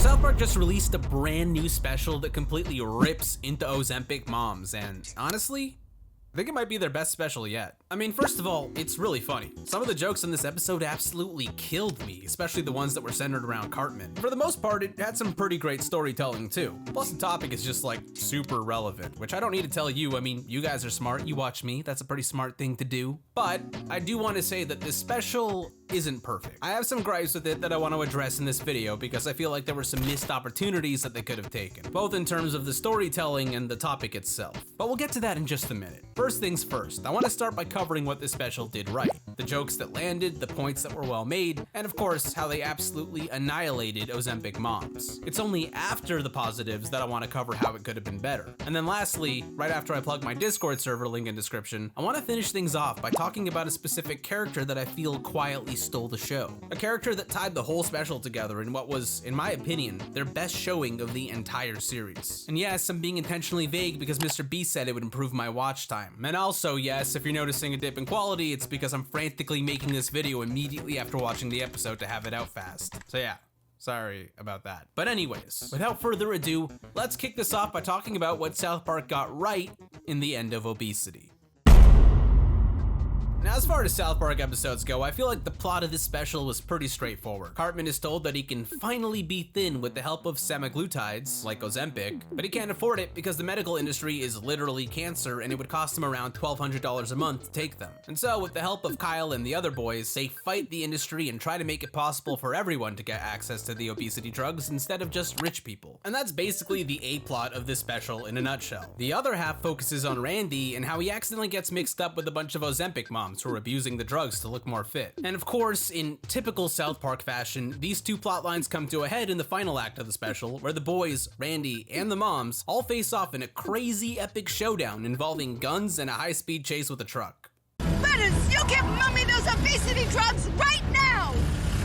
South Park just released a brand new special that completely rips into Ozempic moms, and honestly, I think it might be their best special yet. I mean, first of all, it's really funny. Some of the jokes in this episode absolutely killed me, especially the ones that were centered around Cartman. For the most part, it had some pretty great storytelling too. Plus the topic is just like super relevant, which I don't need to tell you. I mean, you guys are smart, you watch me, that's a pretty smart thing to do. But I do want to say that this special isn't perfect. I have some gripes with it that I want to address in this video because I feel like there were some missed opportunities that they could have taken, both in terms of the storytelling and the topic itself. But we'll get to that in just a minute. First things first, I want to start by covering what this special did right. The jokes that landed, the points that were well made, and of course, how they absolutely annihilated Ozempic moms. It's only after the positives that I want to cover how it could have been better. And then lastly, right after I plug my Discord server link in description, I want to finish things off by talking about a specific character that I feel quietly stole the show. A character that tied the whole special together in what was, in my opinion, their best showing of the entire series. And yes, I'm being intentionally vague because Mr. B said it would improve my watch time. And also, yes, if you're noticing a dip in quality, it's because I'm frantically making this video immediately after watching the episode to have it out fast. So yeah. Sorry about that. But anyways, without further ado, let's kick this off by talking about what South Park got right in the end of obesity. Now, as far as South Park episodes go, I feel like the plot of this special was pretty straightforward. Cartman is told that he can finally be thin with the help of semaglutides, like Ozempic, but he can't afford it because the medical industry is literally cancer and it would cost him around $1,200 a month to take them. And so, with the help of Kyle and the other boys, they fight the industry and try to make it possible for everyone to get access to the obesity drugs instead of just rich people. And that's basically the A-plot of this special in a nutshell. The other half focuses on Randy and how he accidentally gets mixed up with a bunch of Ozempic moms who are abusing the drugs to look more fit. And of course, in typical South Park fashion, these two plot lines come to a head in the final act of the special, where the boys, Randy, and the moms all face off in a crazy epic showdown involving guns and a high-speed chase with a truck. Butters, you give Mommy those obesity drugs right now!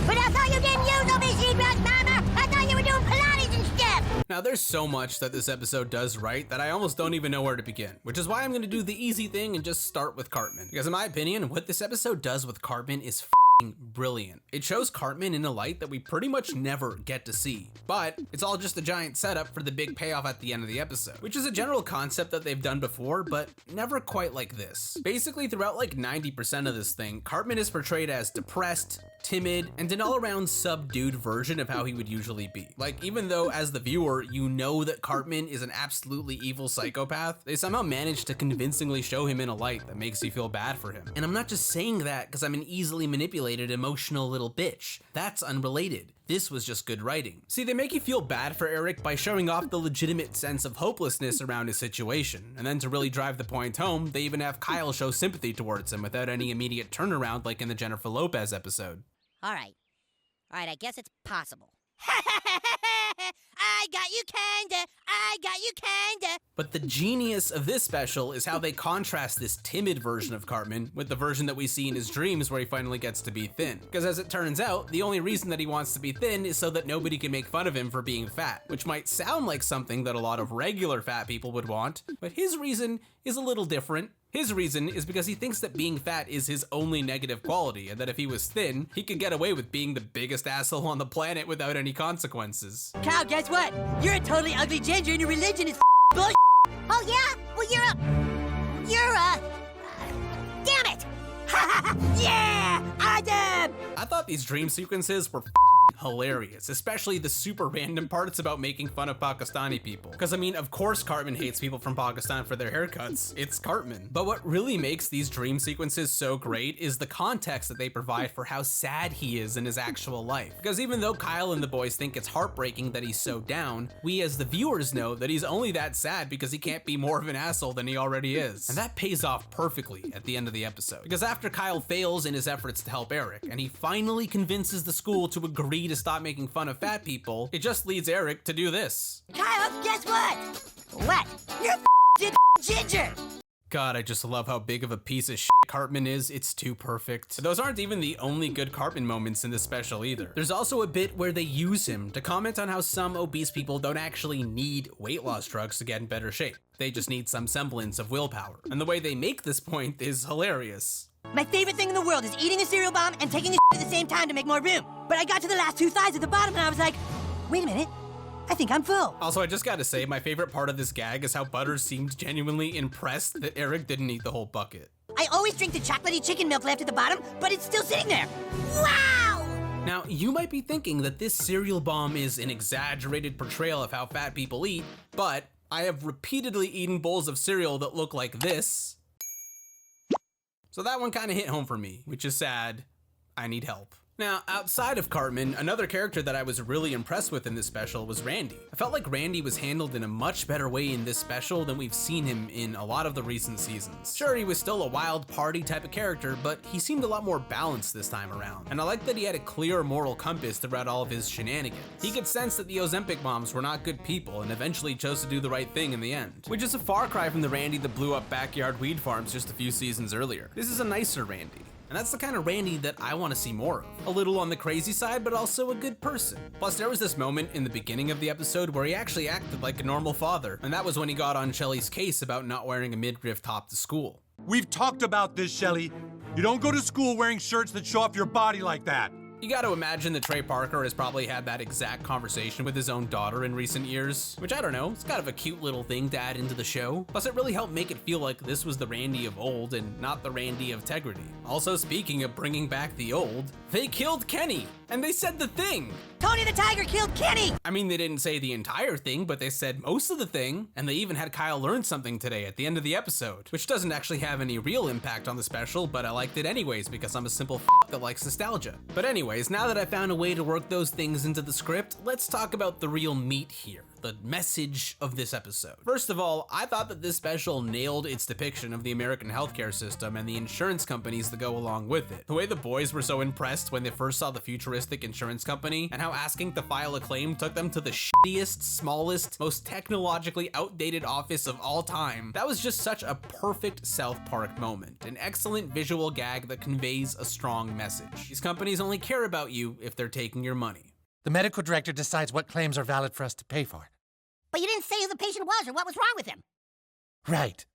But I thought you didn't use obesity drugs, Mama! I thought you were doing Pilates and stuff! Now, there's so much that this episode does right that I almost don't even know where to begin, which is why I'm gonna do the easy thing and just start with Cartman. Because in my opinion, what this episode does with Cartman is brilliant. It shows Cartman in a light that we pretty much never get to see, but it's all just a giant setup for the big payoff at the end of the episode, which is a general concept that they've done before, but never quite like this. Basically, throughout like 90% of this thing, Cartman is portrayed as depressed, timid, and an all-around subdued version of how he would usually be. Like, even though as the viewer, you know that Cartman is an absolutely evil psychopath, they somehow manage to convincingly show him in a light that makes you feel bad for him. And I'm not just saying that because I'm an easily manipulated, emotional little bitch. That's unrelated. This was just good writing. See, they make you feel bad for Eric by showing off the legitimate sense of hopelessness around his situation, and then to really drive the point home, they even have Kyle show sympathy towards him without any immediate turnaround like in the Jennifer Lopez episode. Alright, I guess it's possible. I got you kinda, I got you kinda. But the genius of this special is how they contrast this timid version of Cartman with the version that we see in his dreams where he finally gets to be thin. Because as it turns out, the only reason that he wants to be thin is so that nobody can make fun of him for being fat, which might sound like something that a lot of regular fat people would want, but his reason is a little different. His reason is because he thinks that being fat is his only negative quality, and that if he was thin, he could get away with being the biggest asshole on the planet without any consequences. Cow, guess what? You're a totally ugly ginger and your religion is bullshit. Oh yeah? Well, damn it! Yeah! Adam! I thought these dream sequences were hilarious, especially the super random parts about making fun of Pakistani people. Because I mean, of course Cartman hates people from Pakistan for their haircuts. It's Cartman. But what really makes these dream sequences so great is the context that they provide for how sad he is in his actual life. Because even though Kyle and the boys think it's heartbreaking that he's so down, we as the viewers know that he's only that sad because he can't be more of an asshole than he already is. And that pays off perfectly at the end of the episode. Because after Kyle fails in his efforts to help Eric, and he finally convinces the school to agree to stop making fun of fat people, it just leads Eric to do this. Kyle, guess what? What? You're ginger! God, I just love how big of a piece of shit Cartman is. It's too perfect. Those aren't even the only good Cartman moments in this special either. There's also a bit where they use him to comment on how some obese people don't actually need weight loss drugs to get in better shape. They just need some semblance of willpower. And the way they make this point is hilarious. My favorite thing in the world is eating a cereal bomb and taking a at the same time to make more room. But I got to the last two thighs at the bottom and I was like, wait a minute, I think I'm full. Also, I just gotta say, my favorite part of this gag is how Butters seemed genuinely impressed that Eric didn't eat the whole bucket. I always drink the chocolatey chicken milk left at the bottom, but it's still sitting there. Wow! Now, you might be thinking that this cereal bomb is an exaggerated portrayal of how fat people eat, but I have repeatedly eaten bowls of cereal that look like this. So that one kind of hit home for me, which is sad. I need help. Now, outside of Cartman, another character that I was really impressed with in this special was Randy. I felt like Randy was handled in a much better way in this special than we've seen him in a lot of the recent seasons. Sure, he was still a wild party type of character, but he seemed a lot more balanced this time around. And I liked that he had a clear moral compass throughout all of his shenanigans. He could sense that the Ozempic moms were not good people and eventually chose to do the right thing in the end, which is a far cry from the Randy that blew up backyard weed farms just a few seasons earlier. This is a nicer Randy. And that's the kind of Randy that I want to see more of. A little on the crazy side, but also a good person. Plus, there was this moment in the beginning of the episode where he actually acted like a normal father, and that was when he got on Shelly's case about not wearing a midriff top to school. We've talked about this, Shelly. You don't go to school wearing shirts that show off your body like that. You gotta imagine that Trey Parker has probably had that exact conversation with his own daughter in recent years, which I don't know, it's kind of a cute little thing to add into the show. Plus it really helped make it feel like this was the Randy of old and not the Randy of Tegrity. Also, speaking of bringing back the old, they killed Kenny, and they said the thing. Tony the Tiger killed Kenny! I mean, they didn't say the entire thing, but they said most of the thing, and they even had Kyle learn something today at the end of the episode, which doesn't actually have any real impact on the special, but I liked it anyways because I'm a simple that likes nostalgia. But anyways, now that I found a way to work those things into the script, let's talk about the real meat here, the message of this episode. First of all, I thought that this special nailed its depiction of the American healthcare system and the insurance companies that go along with it. The way the boys were so impressed when they first saw the futuristic insurance company and how asking to file a claim took them to the shittiest, smallest, most technologically outdated office of all time. That was just such a perfect South Park moment, an excellent visual gag that conveys a strong message. These companies only care about you if they're taking your money. The medical director decides what claims are valid for us to pay for. But you didn't say who the patient was or what was wrong with him. Right.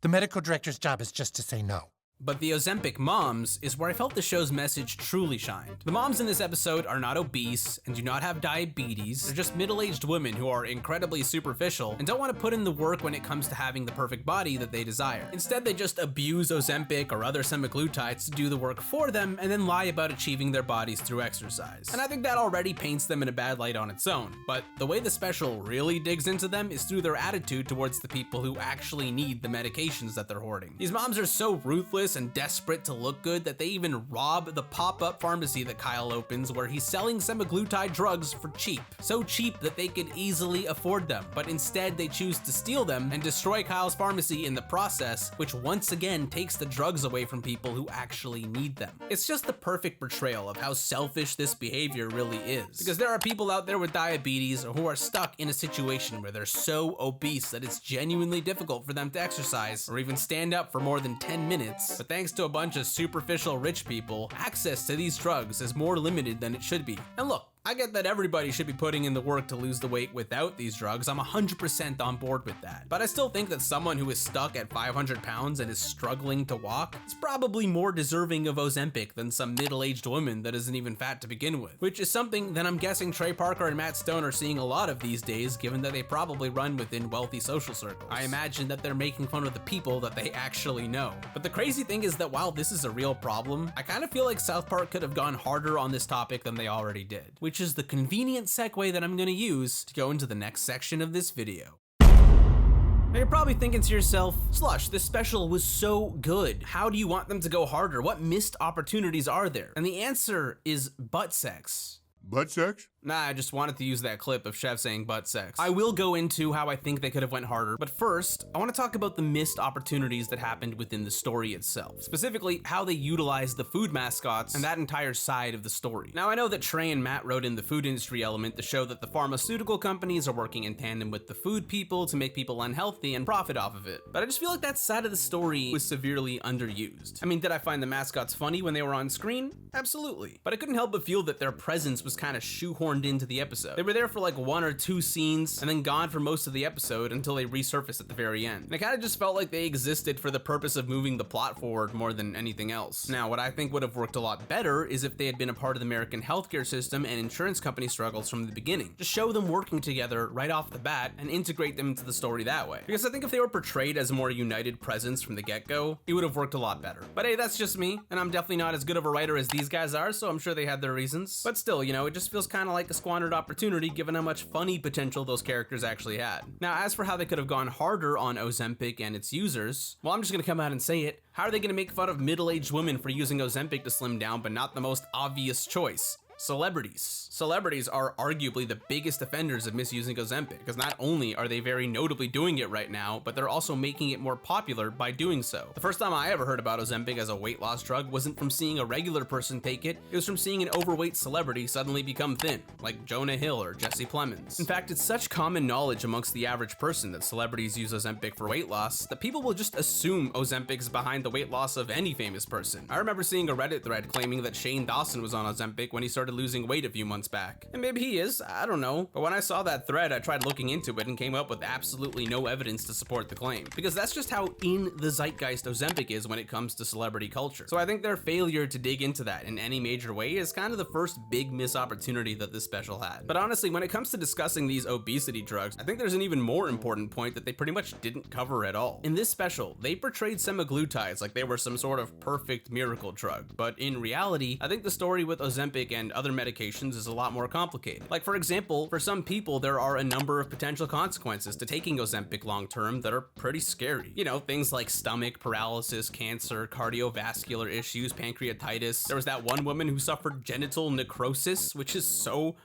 The medical director's job is just to say no. But the Ozempic moms is where I felt the show's message truly shined. The moms in this episode are not obese and do not have diabetes. They're just middle-aged women who are incredibly superficial and don't want to put in the work when it comes to having the perfect body that they desire. Instead, they just abuse Ozempic or other semaglutides to do the work for them and then lie about achieving their bodies through exercise. And I think that already paints them in a bad light on its own. But the way the special really digs into them is through their attitude towards the people who actually need the medications that they're hoarding. These moms are so ruthless and desperate to look good that they even rob the pop-up pharmacy that Kyle opens where he's selling semaglutide drugs for cheap. So cheap that they could easily afford them, but instead they choose to steal them and destroy Kyle's pharmacy in the process, which once again takes the drugs away from people who actually need them. It's just the perfect portrayal of how selfish this behavior really is. Because there are people out there with diabetes or who are stuck in a situation where they're so obese that it's genuinely difficult for them to exercise or even stand up for more than 10 minutes. But thanks to a bunch of superficial rich people, access to these drugs is more limited than it should be. And look, I get that everybody should be putting in the work to lose the weight without these drugs. I'm 100% on board with that. But I still think that someone who is stuck at 500 pounds and is struggling to walk is probably more deserving of Ozempic than some middle-aged woman that isn't even fat to begin with, which is something that I'm guessing Trey Parker and Matt Stone are seeing a lot of these days, given that they probably run within wealthy social circles. I imagine that they're making fun of the people that they actually know. But the crazy thing is that while this is a real problem, I kind of feel like South Park could have gone harder on this topic than they already did, which is the convenient segue that I'm going to use to go into the next section of this video. Now you're probably thinking to yourself, Slush, this special was so good. How do you want them to go harder? What missed opportunities are there? And the answer is butt sex. Butt sex? Nah, I just wanted to use that clip of Chef saying butt sex. I will go into how I think they could have went harder, but first, I want to talk about the missed opportunities that happened within the story itself. Specifically, how they utilized the food mascots and that entire side of the story. Now, I know that Trey and Matt wrote in the food industry element to show that the pharmaceutical companies are working in tandem with the food people to make people unhealthy and profit off of it. But I just feel like that side of the story was severely underused. I mean, did I find the mascots funny when they were on screen? Absolutely. But I couldn't help but feel that their presence was kind of shoehorned shoehorned into the episode. They were there for like 1 or 2 scenes and then gone for most of the episode until they resurfaced at the very end. And it kind of just felt like they existed for the purpose of moving the plot forward more than anything else. Now, what I think would have worked a lot better is if they had been a part of the American healthcare system and insurance company struggles from the beginning. Just show them working together right off the bat and integrate them into the story that way. Because I think if they were portrayed as a more united presence from the get-go, it would have worked a lot better. But hey, that's just me, and I'm definitely not as good of a writer as these guys are, so I'm sure they had their reasons. But still, you know, it just feels kind of like a squandered opportunity given how much funny potential those characters actually had. Now, as for how they could have gone harder on Ozempic and its users, well, I'm just gonna come out and say it. How are they gonna make fun of middle-aged women for using Ozempic to slim down, but not the most obvious choice? Celebrities. Celebrities are arguably the biggest offenders of misusing Ozempic, because not only are they very notably doing it right now, but they're also making it more popular by doing so. The first time I ever heard about Ozempic as a weight loss drug wasn't from seeing a regular person take it, it was from seeing an overweight celebrity suddenly become thin, like Jonah Hill or Jesse Plemons. In fact, it's such common knowledge amongst the average person that celebrities use Ozempic for weight loss that people will just assume Ozempic's behind the weight loss of any famous person. I remember seeing a Reddit thread claiming that Shane Dawson was on Ozempic when he started losing weight a few months back. And maybe he is, I don't know. But when I saw that thread, I tried looking into it and came up with absolutely no evidence to support the claim. Because that's just how in the zeitgeist Ozempic is when it comes to celebrity culture. So I think their failure to dig into that in any major way is kind of the first big missed opportunity that this special had. But honestly, when it comes to discussing these obesity drugs, I think there's an even more important point that they pretty much didn't cover at all. In this special, they portrayed semaglutides like they were some sort of perfect miracle drug. But in reality, I think the story with Ozempic and other medications is a lot more complicated. Like, for example, for some people, there are a number of potential consequences to taking Ozempic long term that are pretty scary. You know, things like stomach, paralysis, cancer, cardiovascular issues, pancreatitis. There was that one woman who suffered genital necrosis, which is so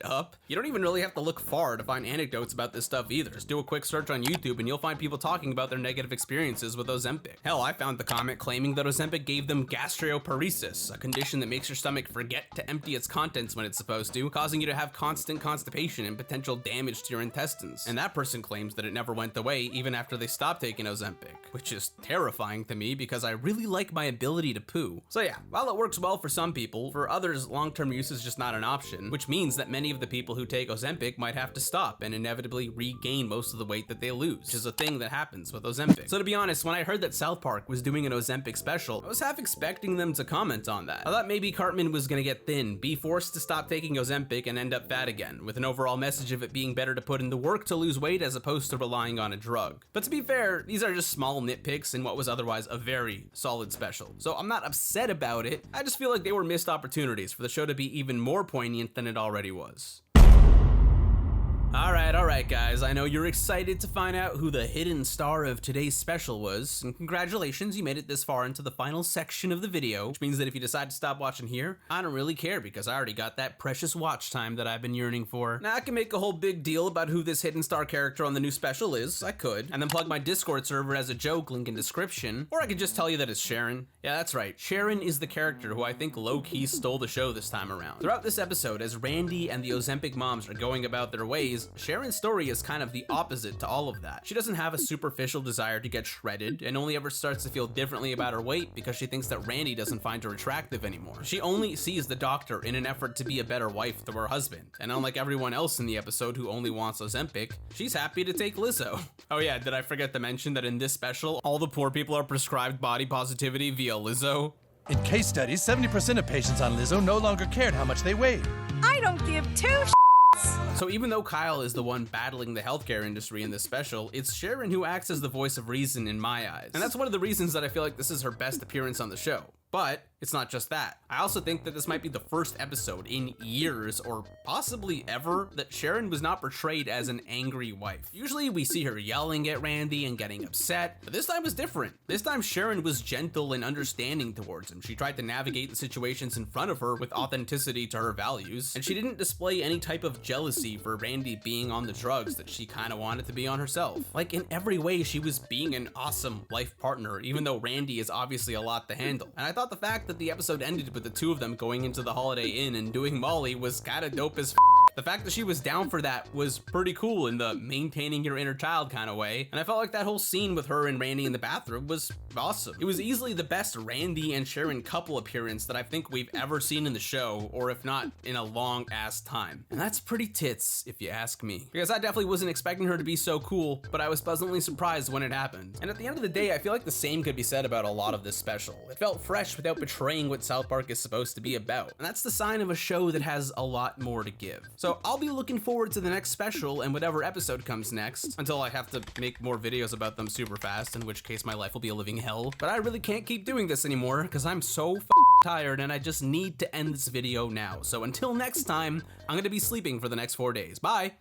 up. You don't even really have to look far to find anecdotes about this stuff either. Just do a quick search on YouTube and you'll find people talking about their negative experiences with Ozempic. Hell, I found the comment claiming that Ozempic gave them gastroparesis, a condition that makes your stomach forget to empty its contents when it's supposed to, causing you to have constant constipation and potential damage to your intestines. And that person claims that it never went away even after they stopped taking Ozempic, which is terrifying to me because I really like my ability to poo. So yeah, while it works well for some people, for others, long-term use is just not an option, which means that many of the people who take Ozempic might have to stop and inevitably regain most of the weight that they lose, which is a thing that happens with Ozempic. So to be honest, when I heard that South Park was doing an Ozempic special, I was half expecting them to comment on that. I thought maybe Cartman was gonna get thin, be forced to stop taking Ozempic and end up fat again, with an overall message of it being better to put in the work to lose weight as opposed to relying on a drug. But to be fair, these are just small nitpicks in what was otherwise a very solid special. So I'm not upset about it, I just feel like they were missed opportunities for the show to be even more poignant than it already was. Alright guys, I know you're excited to find out who the hidden star of today's special was, and congratulations, you made it this far into the final section of the video, which means that if you decide to stop watching here, I don't really care because I already got that precious watch time that I've been yearning for. Now I can make a whole big deal about who this hidden star character on the new special is, I could, and then plug my Discord server as a joke, link in description, or I could just tell you that it's Sharon. Yeah, that's right, Sharon is the character who I think low-key stole the show this time around. Throughout this episode, as Randy and the Ozempic moms are going about their ways, Sharon's story is kind of the opposite to all of that. She doesn't have a superficial desire to get shredded and only ever starts to feel differently about her weight because she thinks that Randy doesn't find her attractive anymore. She only sees the doctor in an effort to be a better wife to her husband. And unlike everyone else in the episode who only wants Ozempic, she's happy to take Lizzo. Oh yeah, did I forget to mention that in this special, all the poor people are prescribed body positivity via Lizzo? In case studies, 70% of patients on Lizzo no longer cared how much they weighed. I don't give two So even though Kyle is the one battling the healthcare industry in this special, it's Sharon who acts as the voice of reason in my eyes. And that's one of the reasons that I feel like this is her best appearance on the show. But it's not just that. I also think that this might be the first episode in years, or possibly ever, that Sharon was not portrayed as an angry wife. Usually we see her yelling at Randy and getting upset, but this time was different. This time Sharon was gentle and understanding towards him. She tried to navigate the situations in front of her with authenticity to her values, and she didn't display any type of jealousy for Randy being on the drugs that she kind of wanted to be on herself. Like, in every way, she was being an awesome life partner, even though Randy is obviously a lot to handle. And I thought the fact that the episode ended with the two of them going into the Holiday Inn and doing Molly was kinda dope as f. The fact that she was down for that was pretty cool in the maintaining your inner child kind of way, and I felt like that whole scene with her and Randy in the bathroom was awesome. It was easily the best Randy and Sharon couple appearance that I think we've ever seen in the show, or if not, in a long ass time. And that's pretty tits, if you ask me. Because I definitely wasn't expecting her to be so cool, but I was pleasantly surprised when it happened. And at the end of the day, I feel like the same could be said about a lot of this special. It felt fresh without betraying what South Park is supposed to be about. And that's the sign of a show that has a lot more to give. So I'll be looking forward to the next special and whatever episode comes next, until I have to make more videos about them super fast, in which case my life will be a living hell. But I really can't keep doing this anymore, because I'm so tired and I just need to end this video now. So until next time, I'm gonna be sleeping for the next 4 days. Bye!